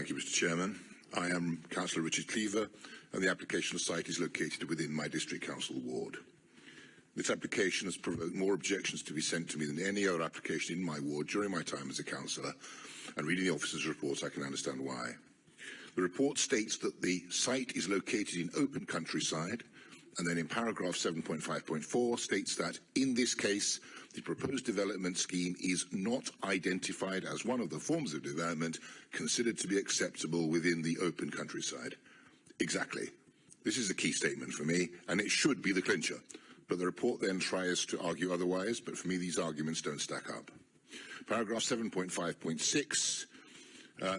Thank you, Mr. Chairman. I am Councillor Richard Cleaver, and the application site is located within my district council ward. This application has provoked more objections to be sent to me than any other application in my ward during my time as a councillor, and reading the officer's reports I can understand why. The report states that the site is located in open countryside, and then in paragraph 7.5.4 states that, in this case, the proposed development scheme is not identified as one of the forms of development considered to be acceptable within the open countryside. Exactly. This is the key statement for me, and it should be the clincher. But the report then tries to argue otherwise, but for me these arguments don't stack up. Paragraph 7.5.6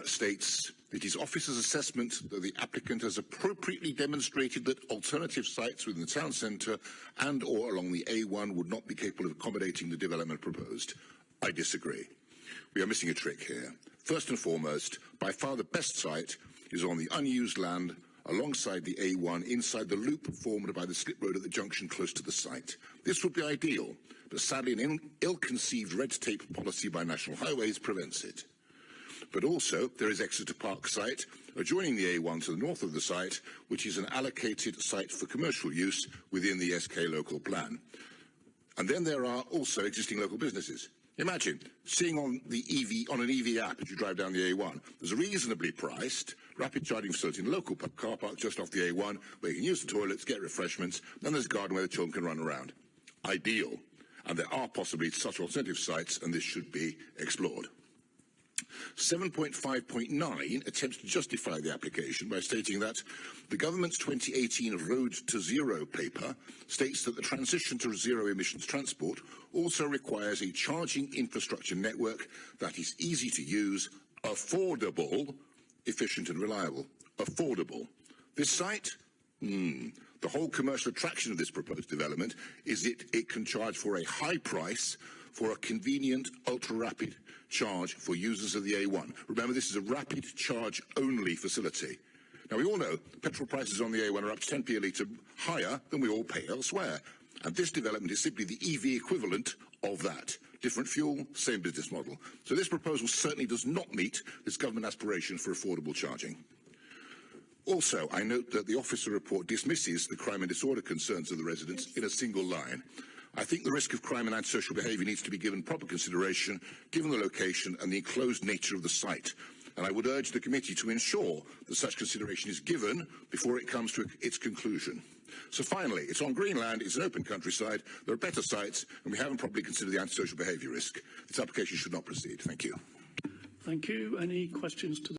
states, it is officer's assessment that the applicant has appropriately demonstrated that alternative sites within the town centre and or along the A1 would not be capable of accommodating the development proposed. I disagree. We are missing a trick here. First and foremost, by far the best site is on the unused land alongside the A1 inside the loop formed by the slip road at the junction close to the site. This would be ideal, but sadly an ill-conceived red tape policy by National Highways prevents it. But also, there is Exeter Park site, adjoining the A1 to the north of the site, which is an allocated site for commercial use within the SK local plan. And then there are also existing local businesses. Imagine seeing on an EV app as you drive down the A1, there's a reasonably priced rapid charging facility in a local car park just off the A1 where you can use the toilets, get refreshments, and there's a garden where the children can run around. Ideal. And there are possibly such alternative sites, and this should be explored. 7.5.9 attempts to justify the application by stating that the government's 2018 Road to Zero paper states that the transition to zero emissions transport also requires a charging infrastructure network that is easy to use, affordable, efficient and reliable. Affordable. This site? The whole commercial attraction of this proposed development is that it can charge for a high price for a convenient, ultra-rapid charge for users of the A1. Remember, this is a rapid charge only facility. Now, we all know petrol prices on the A1 are up to 10p a litre higher than we all pay elsewhere. And this development is simply the EV equivalent of that. Different fuel, same business model. So this proposal certainly does not meet this government aspiration for affordable charging. Also, I note that the officer report dismisses the crime and disorder concerns of the residents in a single line. I think the risk of crime and antisocial behaviour needs to be given proper consideration, given the location and the enclosed nature of the site. And I would urge the committee to ensure that such consideration is given before it comes to its conclusion. So finally, it's on green land, it's an open countryside, there are better sites, and we haven't properly considered the antisocial behaviour risk. This application should not proceed. Thank you. Thank you. Any questions to the